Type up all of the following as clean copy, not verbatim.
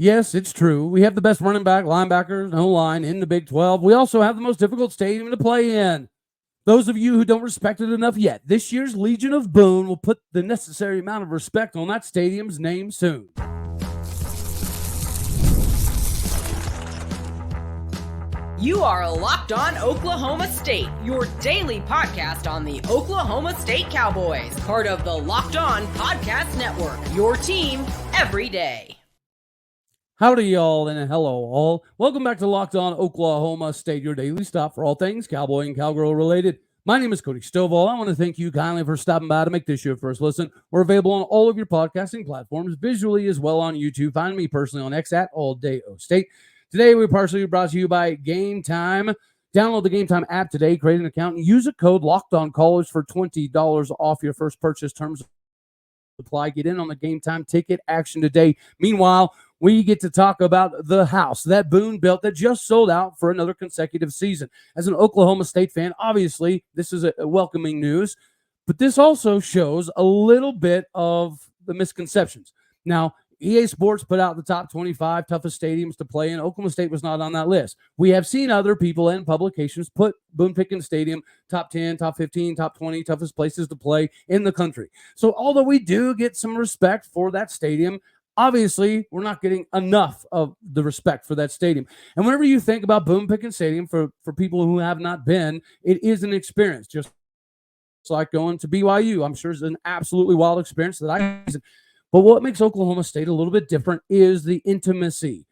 Yes, it's true. We have the best running back, linebackers, and O-line in the Big 12. We also have the most difficult stadium to play in. Those of you who don't respect it enough yet, this year's Legion of Boone will put the necessary amount of respect on that stadium's name soon. You are Locked On Oklahoma State, your daily podcast on the Oklahoma State Cowboys, part of the Locked On Podcast Network, your team every day. Howdy, y'all, and hello, all. Welcome back to Locked On Oklahoma State, your daily stop for all things Cowboy and Cowgirl related. My name is Cody Stovall. I want to thank you kindly for stopping by to make this your first listen. We're available on all of your podcasting platforms, visually as well on YouTube. Find me personally on X at AllDayOState. Today, we're partially brought to you by Game Time. Download the Game Time app today, create an account, and use a code LOCKEDONCollege for $20 off your first purchase. Terms apply. Get in on the Game Time ticket action today. Meanwhile, we get to talk about the house that Boone built that just sold out for another consecutive season. As an Oklahoma State fan, obviously, this is a welcoming news, but this also shows a little bit of the misconceptions. Now, EA Sports put out the top 25 toughest stadiums to play in. Oklahoma State was not on that list. We have seen other people and publications put Boone Pickens Stadium top 10, top 15, top 20 toughest places to play in the country. So although we do get some respect for that stadium, obviously we're not getting enough of the respect for that stadium. And whenever you think about Boone Pickens Stadium, for people who have not been, it is an experience. Just like going to BYU, I'm sure it's an absolutely wild experience that I. But what makes Oklahoma State a little bit different is the intimacy.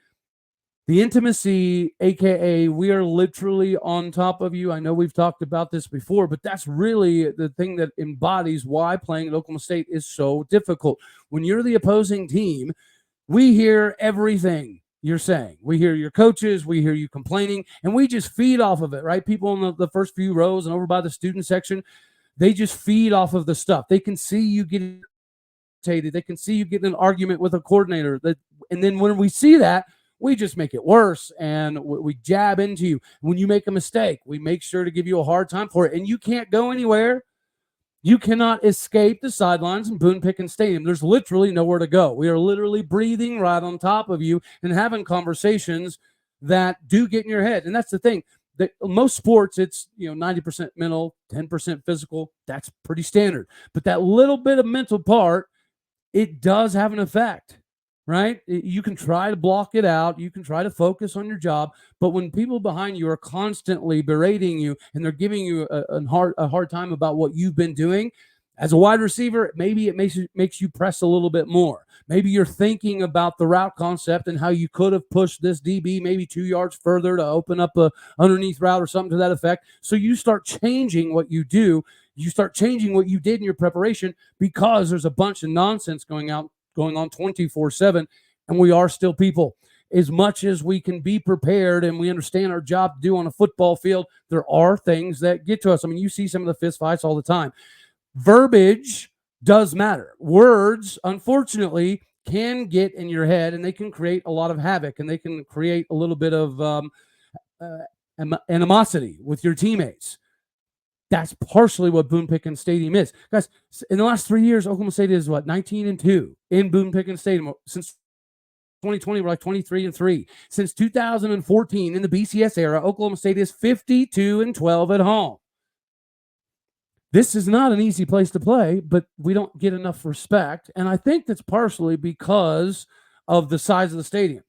The intimacy, a.k.a. we are literally on top of you. I know we've talked about this before, but that's really the thing that embodies why playing at Oklahoma State is so difficult. When you're the opposing team, we hear everything you're saying. We hear your coaches, we hear you complaining, and we just feed off of it, right? People in the first few rows and over by the student section, they just feed off of the stuff. They can see you getting irritated. They can see you getting an argument with a coordinator. And then when we see that, we just make it worse, and we jab into you. When you make a mistake, we make sure to give you a hard time for it, and you can't go anywhere. You cannot escape the sidelines in Boone Pickens Stadium. There's literally nowhere to go. We are literally breathing right on top of you and having conversations that do get in your head. And that's the thing. Most sports, it's 90% mental, 10% physical. That's pretty standard. But that little bit of mental part, it does have an effect, right? You can try to block it out. You can try to focus on your job. But when people behind you are constantly berating you and they're giving you a hard time about what you've been doing, as a wide receiver, maybe it makes you press a little bit more. Maybe you're thinking about the route concept and how you could have pushed this DB maybe 2 yards further to open up a underneath route or something to that effect. So you start changing what you do. You start changing what you did in your preparation because there's a bunch of nonsense going on 24/7, and we are still people. As much as we can be prepared and we understand our job to do on a football field, there are things that get to us. I mean, you see some of the fist fights all the time. Verbiage does matter. Words, unfortunately, can get in your head, and they can create a lot of havoc, and they can create a little bit of animosity with your teammates. That's partially what Boone Pickens Stadium is. Guys, in the last 3 years, Oklahoma State is 19-2 in Boone Pickens Stadium. Since 2020, we're like 23-3. Since 2014, in the BCS era, Oklahoma State is 52-12 at home. This is not an easy place to play, but we don't get enough respect. And I think that's partially because of the size of the stadium,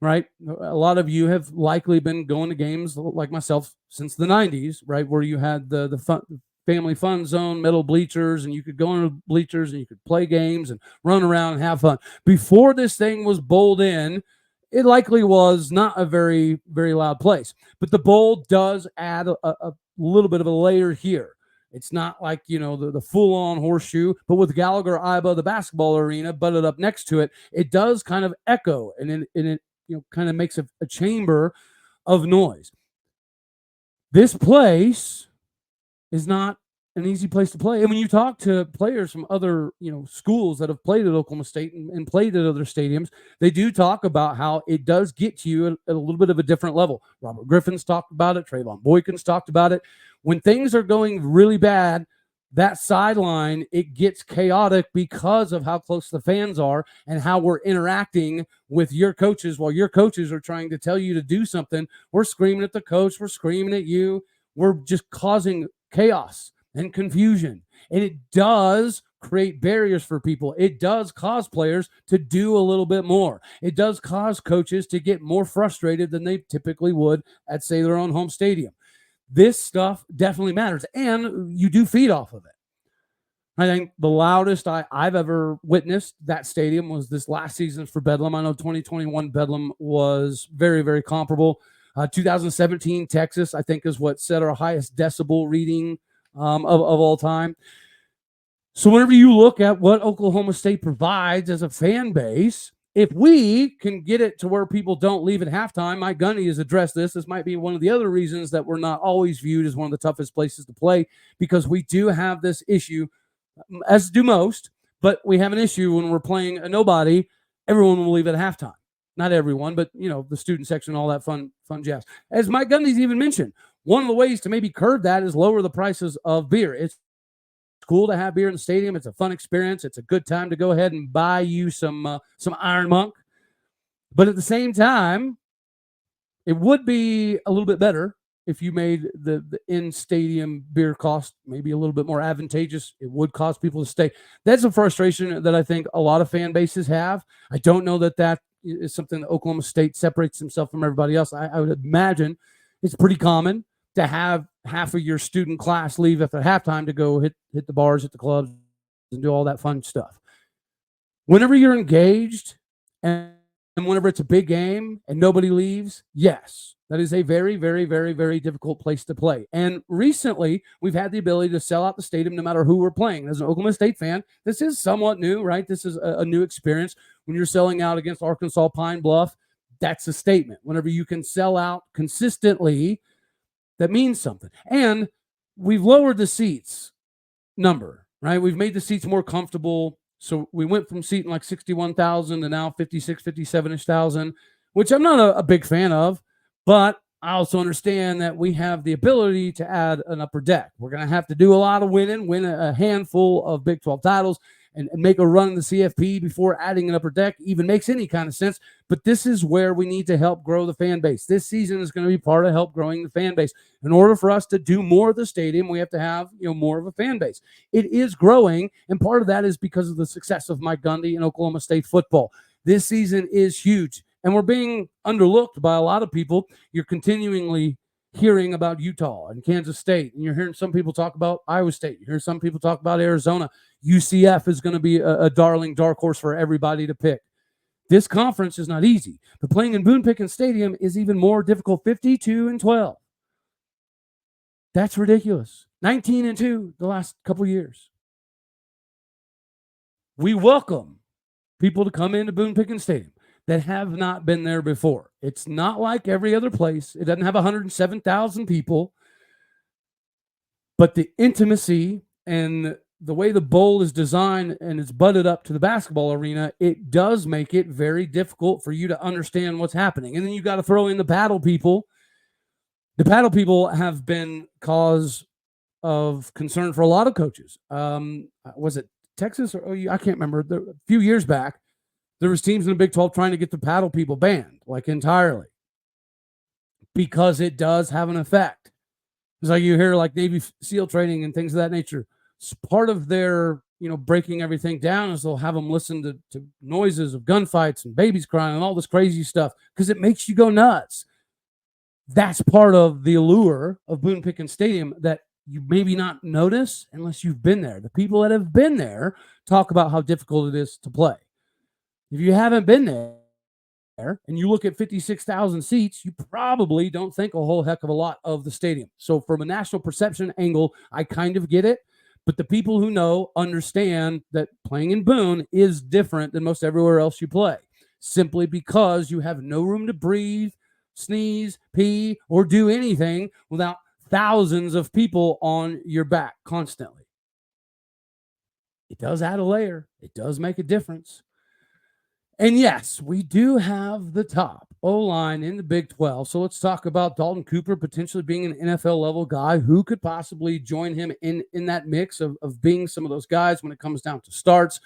right? A lot of you have likely been going to games like myself since the 90s, right? Where you had the family fun zone, middle bleachers, and you could go into bleachers and you could play games and run around and have fun. Before this thing was bowled in, it likely was not a very, very loud place. But the bowl does add a little bit of a layer here. It's not like, the full-on horseshoe, but with Gallagher-Iba, the basketball arena, butted up next to it, it does kind of echo, and it kind of makes a chamber of noise. This place is not an easy place to play. And when you talk to players from other, schools that have played at Oklahoma State and played at other stadiums, they do talk about how it does get to you at a little bit of a different level. Robert Griffin's talked about it. Trayvon Boykins talked about it. When things are going really bad, that sideline, it gets chaotic because of how close the fans are and how we're interacting with your coaches. While your coaches are trying to tell you to do something, we're screaming at the coach, we're screaming at you, we're just causing chaos and confusion. And it does create barriers for people. It does cause players to do a little bit more. It does cause coaches to get more frustrated than they typically would at, say, their own home stadium. This stuff definitely matters, and you do feed off of it. I think the loudest I've ever witnessed that stadium was this last season for Bedlam. I know 2021 Bedlam was very, very comparable. 2017 Texas, I think, is what set our highest decibel reading of all time. So whenever you look at what Oklahoma State provides as a fan base, if we can get it to where people don't leave at halftime, Mike Gundy has addressed this. This might be one of the other reasons that we're not always viewed as one of the toughest places to play, because we do have this issue, as do most, but we have an issue when we're playing a nobody. Everyone will leave at halftime. Not everyone, but, you know, the student section, all that fun jazz. As Mike Gundy's even mentioned, one of the ways to maybe curb that is lower the prices of beer. It's cool to have beer in the stadium. It's a fun experience. It's a good time to go ahead and buy you some Iron Monk. But at the same time, it would be a little bit better if you made the in-stadium beer cost maybe a little bit more advantageous. It would cause people to stay. That's a frustration that I think a lot of fan bases have. I don't know that is something that Oklahoma State separates himself from everybody else. I would imagine it's pretty common to have half of your student class leave after halftime to go hit the bars, hit the clubs, and do all that fun stuff. Whenever you're engaged and whenever it's a big game and nobody leaves, yes, that is a very, very, very, very difficult place to play. And recently, we've had the ability to sell out the stadium no matter who we're playing. As an Oklahoma State fan, this is somewhat new, right? This is a new experience. When you're selling out against Arkansas Pine Bluff, that's a statement. Whenever you can sell out consistently, that means something. And we've lowered the seats number, right? We've made the seats more comfortable. So we went from seating like 61,000 to now 56, 57-ish thousand, which I'm not a big fan of, but I also understand that we have the ability to add an upper deck. We're going to have to do a lot of winning, win a handful of Big 12 titles, and make a run in the CFP before adding an upper deck even makes any kind of sense. But this is where we need to help grow the fan base. This season is going to be part of help growing the fan base. In order for us to do more of the stadium, we have to have, more of a fan base. It is growing, and part of that is because of the success of Mike Gundy and Oklahoma State football. This season is huge, and we're being underlooked by a lot of people. You're continually hearing about Utah and Kansas State, and you're hearing some people talk about Iowa State. You hear some people talk about Arizona. UCF is going to be a darling dark horse for everybody to pick. This conference is not easy, but playing in Boone Pickens Stadium is even more difficult. 52-12. That's ridiculous. 19-2 the last couple years. We welcome people to come into Boone Pickens Stadium that have not been there before. It's not like every other place. It doesn't have 107,000 people, but the intimacy and the way the bowl is designed and it's butted up to the basketball arena, it does make it very difficult for you to understand what's happening. And then you got to throw in the paddle people. The paddle people have been cause of concern for a lot of coaches. Was it Texas or OU? I can't remember. A few years back, there was teams in the Big 12 trying to get the paddle people banned, like entirely, because it does have an effect. It's like you hear like Navy SEAL training and things of that nature. It's part of their, breaking everything down is they'll have them listen to noises of gunfights and babies crying and all this crazy stuff because it makes you go nuts. That's part of the allure of Boone Pickens Stadium that you maybe not notice unless you've been there. The people that have been there talk about how difficult it is to play. If you haven't been there and you look at 56,000 seats, you probably don't think a whole heck of a lot of the stadium. So from a national perception angle, I kind of get it. But the people who know understand that playing in Boone is different than most everywhere else you play, simply because you have no room to breathe, sneeze, pee, or do anything without thousands of people on your back constantly. It does add a layer. It does make a difference. And yes, we do have the top O-line in the Big 12. So let's talk about Dalton Cooper potentially being an NFL level guy. Who could possibly join him in that mix of being some of those guys when it comes down to starts?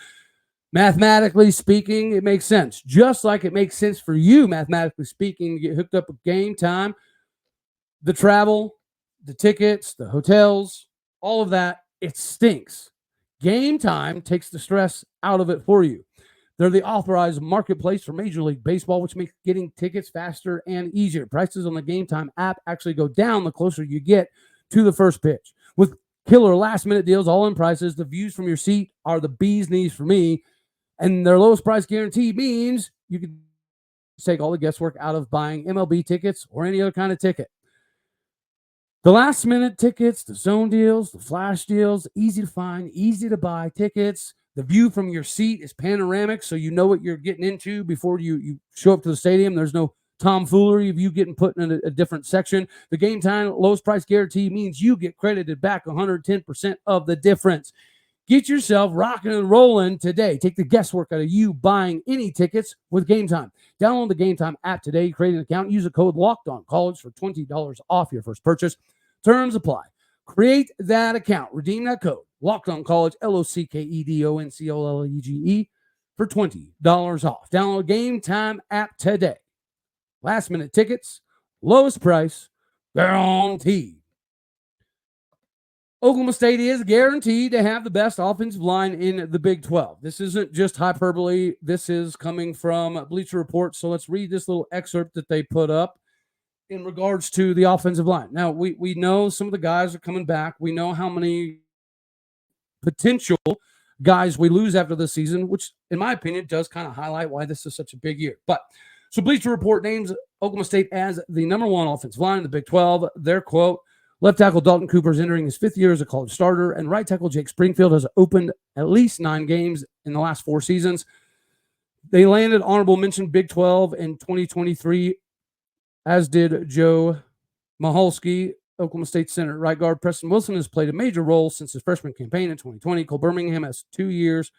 Mathematically speaking, it makes sense. Just like it makes sense for you, mathematically speaking, to get hooked up with Game Time, the travel, the tickets, the hotels, all of that, it stinks. Game Time takes the stress out of it for you. They're the authorized marketplace for Major League Baseball, which makes getting tickets faster and easier. Prices on the Game Time app actually go down the closer you get to the first pitch. With killer last-minute deals, all-in prices, the views from your seat are the bee's knees for me. And their lowest price guarantee means you can take all the guesswork out of buying MLB tickets or any other kind of ticket. The last-minute tickets, the zone deals, the flash deals, easy to find, easy to buy tickets. The view from your seat is panoramic, so you know what you're getting into before you show up to the stadium. There's no tomfoolery of you getting put in a different section. The Game Time lowest price guarantee means you get credited back 110% of the difference. Get yourself rocking and rolling today. Take the guesswork out of you buying any tickets with Game Time. Download the Game Time app today, create an account, use the code LOCKEDONCollege for $20 off your first purchase. Terms apply. Create that account. Redeem that code. LOCKEDONCollege, LOCKEDONCOLLEGE for $20 off. Download Game Time app today. Last minute tickets, lowest price, guaranteed. Oklahoma State is guaranteed to have the best offensive line in the Big 12. This isn't just hyperbole. This is coming from Bleacher Report. So let's read this little excerpt that they put up in regards to the offensive line. Now, we know some of the guys are coming back. We know how many potential guys we lose after the season, which, in my opinion, does kind of highlight why this is such a big year. But so Bleacher Report names Oklahoma State as the number one offensive line in the Big 12. Their quote, left tackle Dalton Cooper is entering his 5th year as a college starter, and right tackle Jake Springfield has opened at least 9 games in the last 4 seasons. They landed honorable mention Big 12 in 2023, as did Joe Maholsky, Oklahoma State center. Right guard Preston Wilson has played a major role since his freshman campaign in 2020. Cole Birmingham has 2 years.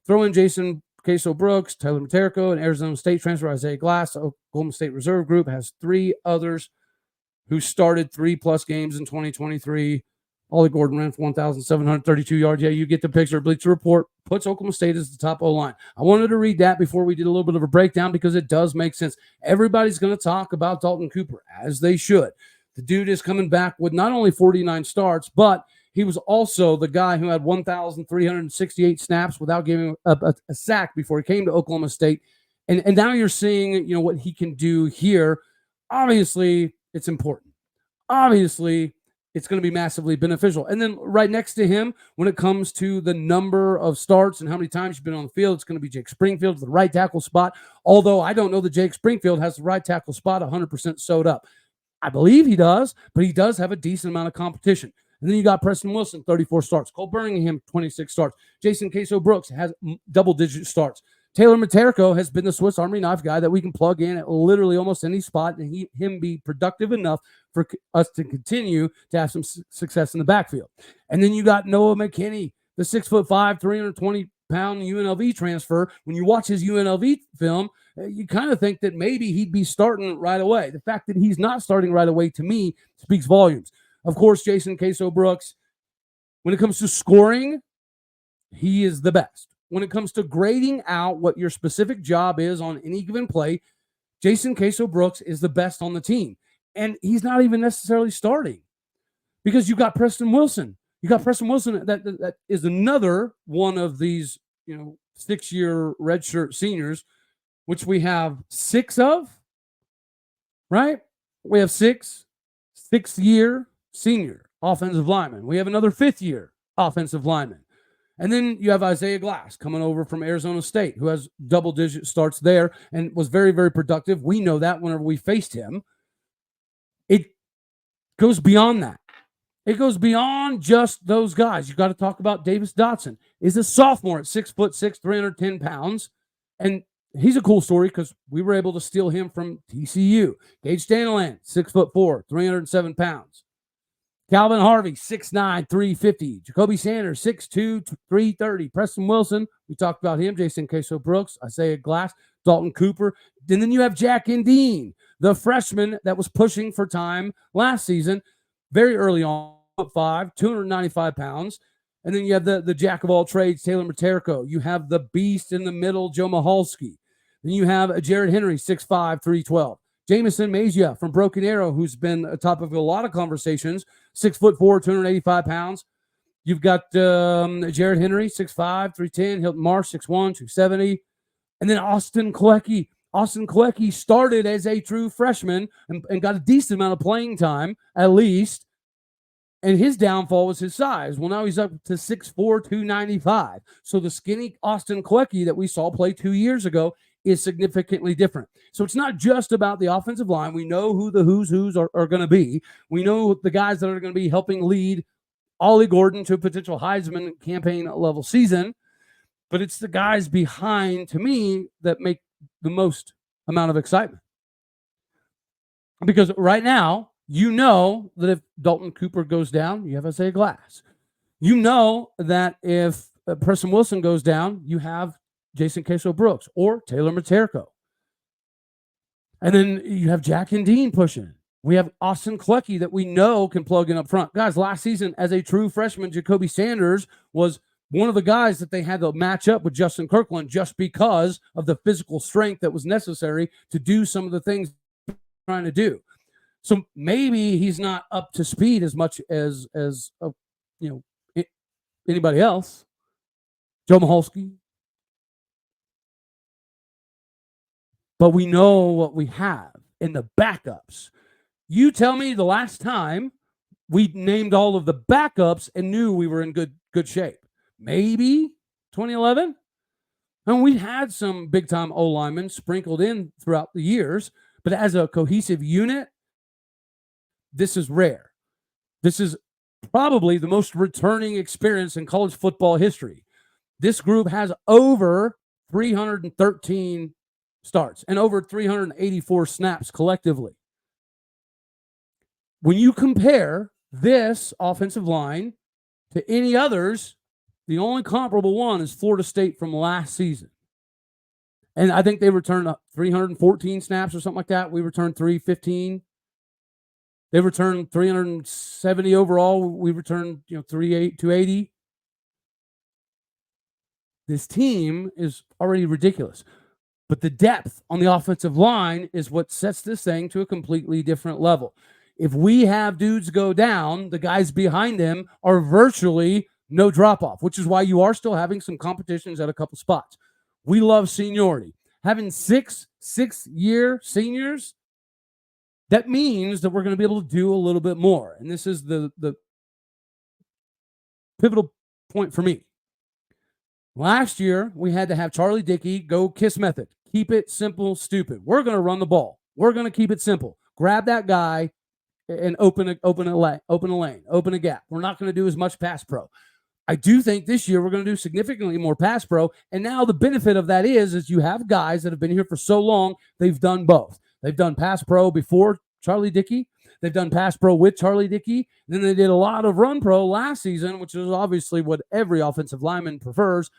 Throw in Jason Queso Brooks, Tyler Materko, and Arizona State transfer Isaiah Glass. Oklahoma State reserve group has 3 others who started 3+ games in 2023. Ollie Gordon ran for 1,732 yards. Yeah, you get the picture. Bleacher Report puts Oklahoma State as the top O-line. I wanted to read that before we did a little bit of a breakdown because it does make sense. Everybody's going to talk about Dalton Cooper, as they should. The dude is coming back with not only 49 starts, but he was also the guy who had 1,368 snaps without giving up a sack before he came to Oklahoma State. And now you're seeing, what he can do here. Obviously, it's important. Obviously, it's going to be massively beneficial. And then right next to him, when it comes to the number of starts and how many times you've been on the field, it's going to be Jake Springfield, the right tackle spot. Although I don't know that Jake Springfield has the right tackle spot 100% sewed up. I believe he does, but he does have a decent amount of competition. And then you got Preston Wilson, 34 starts. Cole Birmingham, 26 starts. Jason Queso Brooks has double-digit starts. Taylor Materko has been the Swiss Army knife guy that we can plug in at literally almost any spot and him be productive enough for us to continue to have some success in the backfield. And then you got Noah McKinney, the 6'5", 320-pound UNLV transfer. When you watch his UNLV film, you kind of think that maybe he'd be starting right away. The fact that he's not starting right away, to me, speaks volumes. Of course, Jason Queso Brooks, when it comes to scoring, he is the best. When it comes to grading out what your specific job is on any given play, Jason Queso Brooks is the best on the team. And he's not even necessarily starting because you got Preston Wilson. You got Preston Wilson that is another one of these, 6-year redshirt seniors, which we have 6 of, right? We have 6th-year senior offensive lineman. We have another 5th-year offensive lineman. And then you have Isaiah Glass coming over from Arizona State, who has double-digit starts there and was very, very productive. We know that whenever we faced him. It goes beyond that. It goes beyond just those guys. You got to talk about Davis Dotson. Is a sophomore at 6'6", 310 pounds. And he's a cool story because we were able to steal him from TCU. Gage Staniland, 6'4", 307 pounds. Calvin Harvey, 6'9", 350. Jacoby Sanders, 6'2", 330. Preston Wilson, we talked about him. Jason Queso Brooks, Isaiah Glass, Dalton Cooper. And then you have Jack Dean, the freshman that was pushing for time last season, very early on, 5'5", 295 pounds. And then you have the jack of all trades, Taylor Materko. You have the beast in the middle, Joe Mahalski. Then you have Jared Henry, 6'5", 312. Jamison Mazia from Broken Arrow, who's been atop of a lot of conversations, 6'4", 285 pounds. You've got Jared Henry, 6'5", 310. Hilton Marsh, 6'1", 270. And then Austin Kolecki. Austin Kolecki started as a true freshman and got a decent amount of playing time, at least. And his downfall was his size. Well, now he's up to 6'4", 295. So the skinny Austin Kolecki that we saw play 2 years ago is significantly different. So it's not just about the offensive line. We know who the who's are going to be. We know the guys that are going to be helping lead Ollie Gordon to a potential Heisman campaign level season. But it's the guys behind, to me, that make the most amount of excitement. Because right now, you know that if Dalton Cooper goes down, you have Isaiah Glass. You know that if Preston Wilson goes down, you have Jason Queso-Brooks or Taylor Materko. And then you have Jack Dean pushing. We have Austin Kolecki that we know can plug in up front. Guys, last season, as a true freshman, Jacoby Sanders was one of the guys that they had to match up with Justin Kirkland just because of the physical strength that was necessary to do some of the things they're trying to do. So maybe he's not up to speed as much as anybody else. Joe Mahalski. But we know what we have in the backups. You tell me the last time we named all of the backups and knew we were in good shape. Maybe 2011? And we had some big-time O-linemen sprinkled in throughout the years, but as a cohesive unit, this is rare. This is probably the most returning experience in college football history. This group has over 313 starts and over 384 snaps collectively. When you compare this offensive line to any others, the only comparable one is Florida State from last season. And I think they returned 314 snaps or something like that. We returned 315. They returned 370 overall. We returned 280. This team is already ridiculous. But the depth on the offensive line is what sets this thing to a completely different level. If we have dudes go down, the guys behind them are virtually no drop-off, which is why you are still having some competitions at a couple spots. We love seniority. Having six-year seniors, that means that we're going to be able to do a little bit more. And this is the pivotal point for me. Last year, we had to have Charlie Dickey go KISS method. Keep it simple, stupid. We're going to run the ball. We're going to keep it simple. Grab that guy and open a lane, open a gap. We're not going to do as much pass pro. I do think this year we're going to do significantly more pass pro. And now the benefit of that is you have guys that have been here for so long, they've done both. They've done pass pro before Charlie Dickey. They've done pass pro with Charlie Dickey. Then they did a lot of run pro last season, which is obviously what every offensive lineman prefers.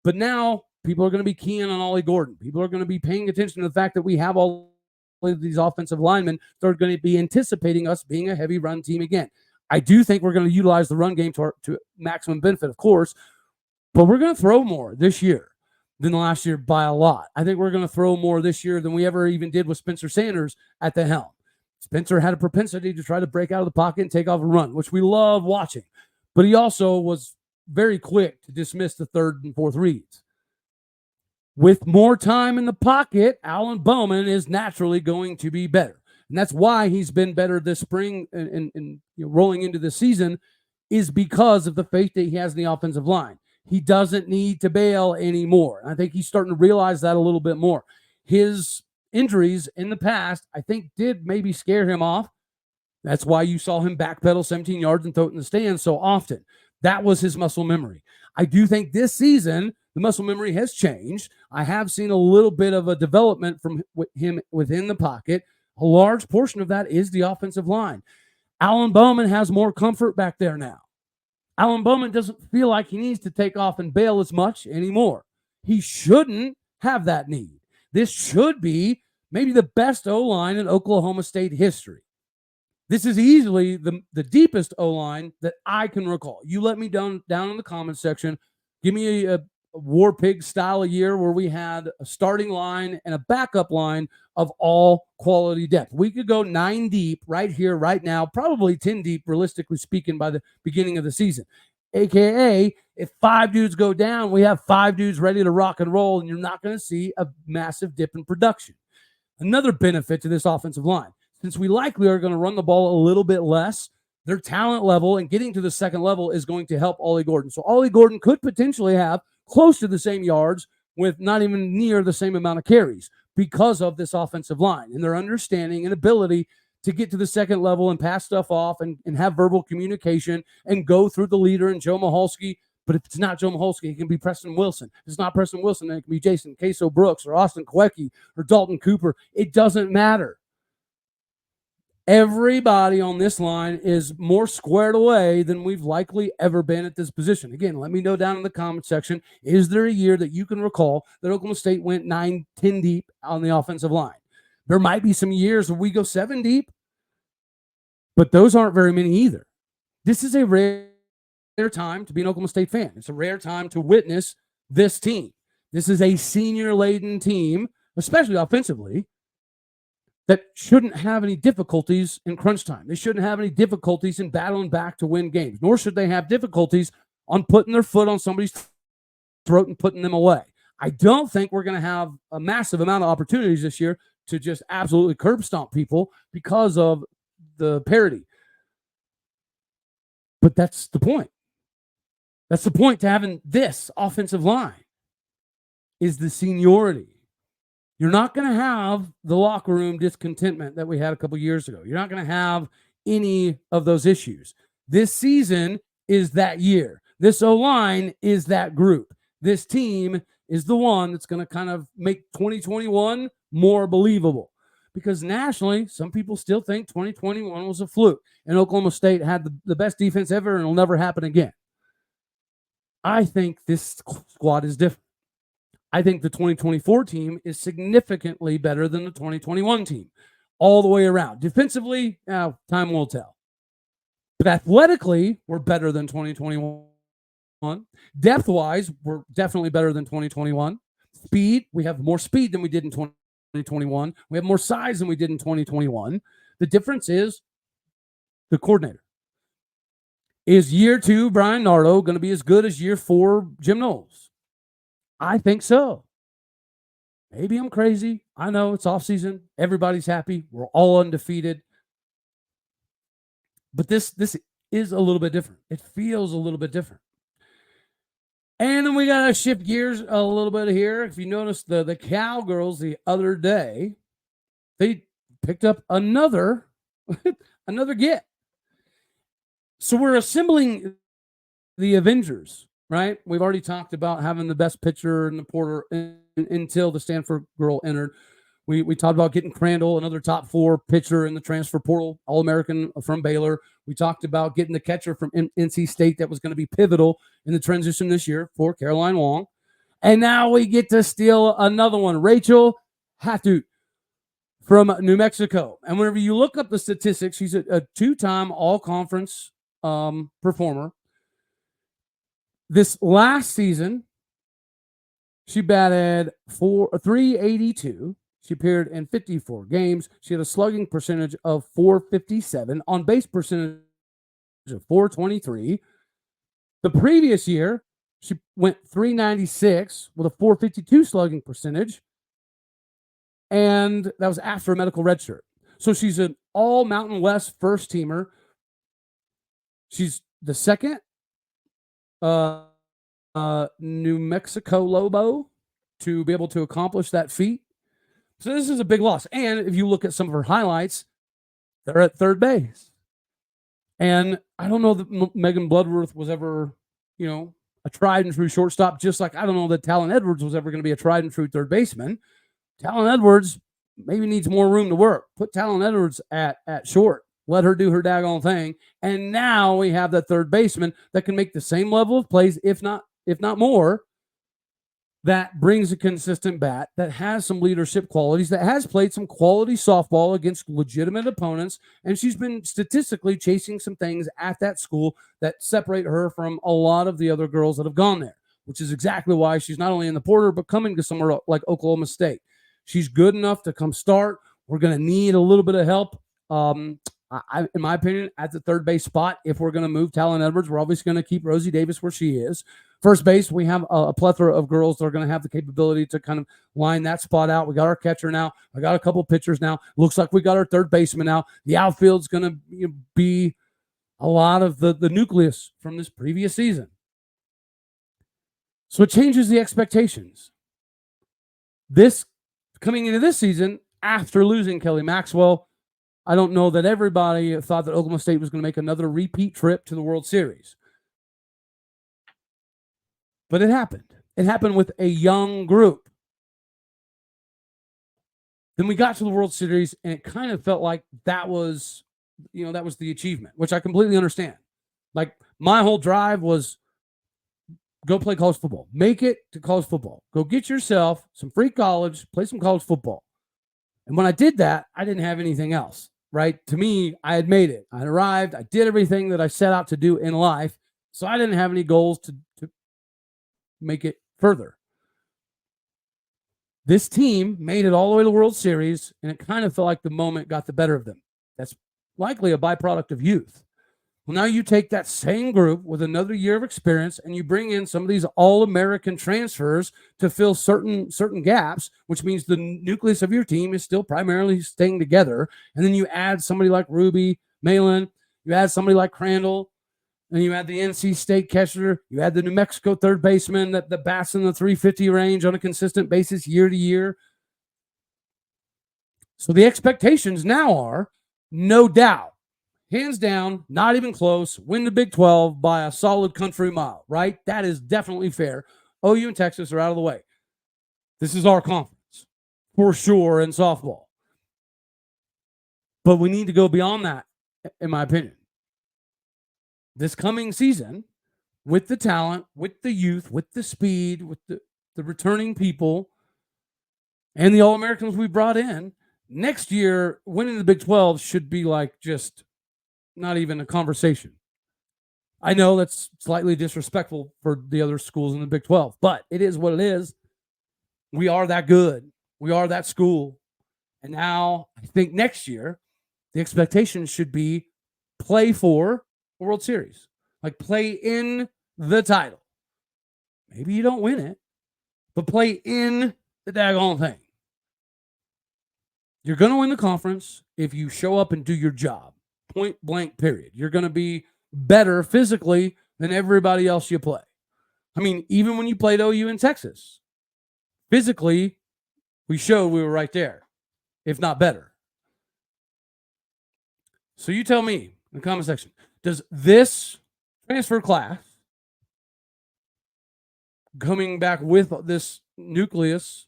But now people are going to be keying on Ollie Gordon. People are going to be paying attention to the fact that we have all of these offensive linemen that are going to be anticipating us being a heavy run team again. I do think we're going to utilize the run game to maximum benefit, of course, but we're going to throw more this year than last year by a lot. I think we're going to throw more this year than we ever even did with Spencer Sanders at the helm. Spencer had a propensity to try to break out of the pocket and take off a run, which we love watching. But he also was very quick to dismiss the third and fourth reads. With more time in the pocket, Alan Bowman is naturally going to be better. And that's why he's been better this spring and rolling into the season, is because of the faith that he has in the offensive line. He doesn't need to bail anymore. I think he's starting to realize that a little bit more. His injuries in the past, I think, did maybe scare him off. That's why you saw him backpedal 17 yards and throw it in the stands so often. That was his muscle memory. I do think this season, the muscle memory has changed. I have seen a little bit of a development from him within the pocket. A large portion of that is the offensive line. Alan Bowman has more comfort back there now. Alan Bowman doesn't feel like he needs to take off and bail as much anymore. He shouldn't have that need. This should be maybe the best O-line in Oklahoma State history. This is easily the deepest O-line that I can recall. You let me down in the comments section. Give me a War Pig style of year where we had a starting line and a backup line of all quality depth. We could go 9 deep right here, right now, probably 10 deep, realistically speaking, by the beginning of the season. AKA, if 5 dudes go down, we have 5 dudes ready to rock and roll, and you're not going to see a massive dip in production. Another benefit to this offensive line, since we likely are going to run the ball a little bit less, their talent level and getting to the second level is going to help Ollie Gordon. So Ollie Gordon could potentially have close to the same yards with not even near the same amount of carries because of this offensive line and their understanding and ability to get to the second level and pass stuff off and have verbal communication and go through the leader and Joe Mahalski. But if it's not Joe Mahalski, it can be Preston Wilson. If it's not Preston Wilson, then it can be Jason Queso Brooks or Austin Kwiecki or Dalton Cooper. It doesn't matter. Everybody on this line is more squared away than we've likely ever been at this position. Again, let me know down in the comment section, is there a year that you can recall that Oklahoma State went 9, 10 deep on the offensive line? There might be some years where we go 7 deep, but those aren't very many either. This is a rare time to be an Oklahoma State fan. It's a rare time to witness this team. This is a senior-laden team, especially offensively, that shouldn't have any difficulties in crunch time. They shouldn't have any difficulties in battling back to win games, nor should they have difficulties on putting their foot on somebody's throat and putting them away. I don't think we're going to have a massive amount of opportunities this year to just absolutely curb stomp people because of the parity. But that's the point. That's the point to having this offensive line, is the seniority. You're not going to have the locker room discontentment that we had a couple years ago. You're not going to have any of those issues. This season is that year. This O-line is that group. This team is the one that's going to kind of make 2021 more believable. Because nationally, some people still think 2021 was a fluke and Oklahoma State had the best defense ever and it'll never happen again. I think this squad is different. I think the 2024 team is significantly better than the 2021 team all the way around. Defensively, time will tell. But athletically, we're better than 2021. Depth-wise, we're definitely better than 2021. Speed, we have more speed than we did in 2021. We have more size than we did in 2021. The difference is the coordinator. Is year 2 Brian Nardo going to be as good as year 4 Jim Knowles? I think so. Maybe I'm crazy. I know it's off season. Everybody's happy. We're all undefeated. But this is a little bit different. It feels a little bit different. And then we got to shift gears a little bit here. If you notice the Cowgirls the other day, they picked up another get. So we're assembling the Avengers. Right? We've already talked about having the best pitcher in the Porter until the Stanford girl entered. We talked about getting Crandall, another top 4 pitcher in the transfer portal, All-American from Baylor. We talked about getting the catcher from NC State that was going to be pivotal in the transition this year for Caroline Wong. And now we get to steal another one, Rachael Hathoot from New Mexico. And whenever you look up the statistics, she's a 2-time all-conference performer. This last season, she batted 382. She appeared in 54 games. She had a slugging percentage of 457, on base percentage of 423. The previous year, she went 396 with a 452 slugging percentage, and that was after a medical redshirt. So she's an all Mountain West first teamer. She's the second New Mexico Lobo to be able to accomplish that feat. So this is a big loss. And if you look at some of her highlights, they're at third base. And I don't know that Megan Bloodworth was ever, a tried and true shortstop, just like I don't know that Talon Edwards was ever going to be a tried and true third baseman. Talon Edwards maybe needs more room to work. Put Talon Edwards at short. Let her do her daggone thing. And now we have that third baseman that can make the same level of plays, if not more, that brings a consistent bat, that has some leadership qualities, that has played some quality softball against legitimate opponents, and she's been statistically chasing some things at that school that separate her from a lot of the other girls that have gone there, which is exactly why she's not only in the Porter, but coming to somewhere like Oklahoma State. She's good enough to come start. We're going to need a little bit of help. In my opinion, at the third base spot, if we're going to move Talon Edwards, we're obviously going to keep Rosie Davis where she is. First base, we have a plethora of girls that are going to have the capability to kind of line that spot out. We got our catcher now. I got a couple pitchers now. Looks like we got our third baseman now. The outfield's going to be a lot of the nucleus from this previous season. So it changes the expectations. This coming into this season, after losing Kelly Maxwell, I don't know that everybody thought that Oklahoma State was going to make another repeat trip to the World Series. But it happened. It happened with a young group. Then we got to the World Series, and it kind of felt like that was the achievement, which I completely understand. Like, my whole drive was go play college football. Make it to college football. Go get yourself some free college, play some college football. And when I did that, I didn't have anything else, right? To me, I had made it. I had arrived. I did everything that I set out to do in life. So I didn't have any goals to make it further. This team made it all the way to the World Series, and it kind of felt like the moment got the better of them. That's likely a byproduct of youth. Well, now you take that same group with another year of experience, and you bring in some of these all-American transfers to fill certain gaps, which means the nucleus of your team is still primarily staying together. And then you add somebody like Ruby Malin, you add somebody like Crandall, and you add the NC State catcher, you add the New Mexico third baseman that bats in the 350 range on a consistent basis year to year. So the expectations now are, no doubt, hands down, not even close, win the Big 12 by a solid country mile, right? That is definitely fair. OU and Texas are out of the way. This is our conference, for sure, in softball. But we need to go beyond that, in my opinion. This coming season, with the talent, with the youth, with the speed, with the returning people, and the All-Americans we brought in, next year, winning the Big 12 should be like just not even a conversation. I know that's slightly disrespectful for the other schools in the Big 12, but it is what it is. We are that good. We are that school. And now I think next year, the expectation should be play for a World Series. Like, play in the title. Maybe you don't win it, but play in the daggone thing. You're going to win the conference if you show up and do your job. Point blank, period. You're going to be better physically than everybody else you play. I mean, even when you played OU in Texas, physically, we showed we were right there, if not better. So you tell me in the comment section, does this transfer class coming back with this nucleus,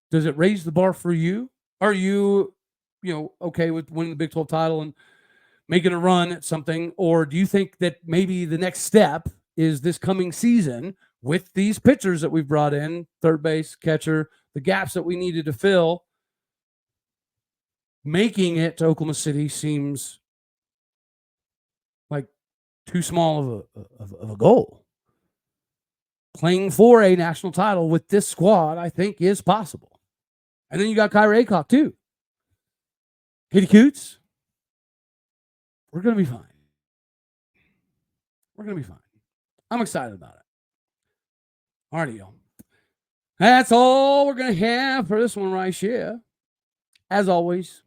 does it raise the bar for you? Are you okay with winning the Big 12 title and making a run at something? Or do you think that maybe the next step is this coming season with these pitchers that we've brought in, third base, catcher, the gaps that we needed to fill, making it to Oklahoma City seems like too small of a goal? Playing for a national title with this squad, I think, is possible. And then you got Kyra Aycock, too. Katie Coots, we're going to be fine. We're going to be fine. I'm excited about it. All right, y'all. That's all we're going to have for this one right here. As always,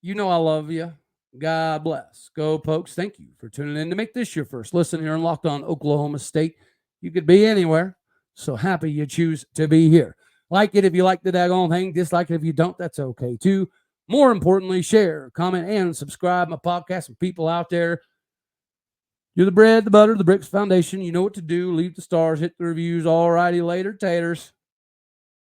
you know I love you. God bless. Go Pokes. Thank you for tuning in to make this your first listen here on Locked On Oklahoma State. You could be anywhere, so happy you choose to be here. Like it if you like the daggone thing. Dislike it if you don't. That's okay, too. More importantly, share, comment, and subscribe my podcast with people out there. You're the bread, the butter, the bricks foundation. You know what to do. Leave the stars, hit the reviews. All righty, later, taters.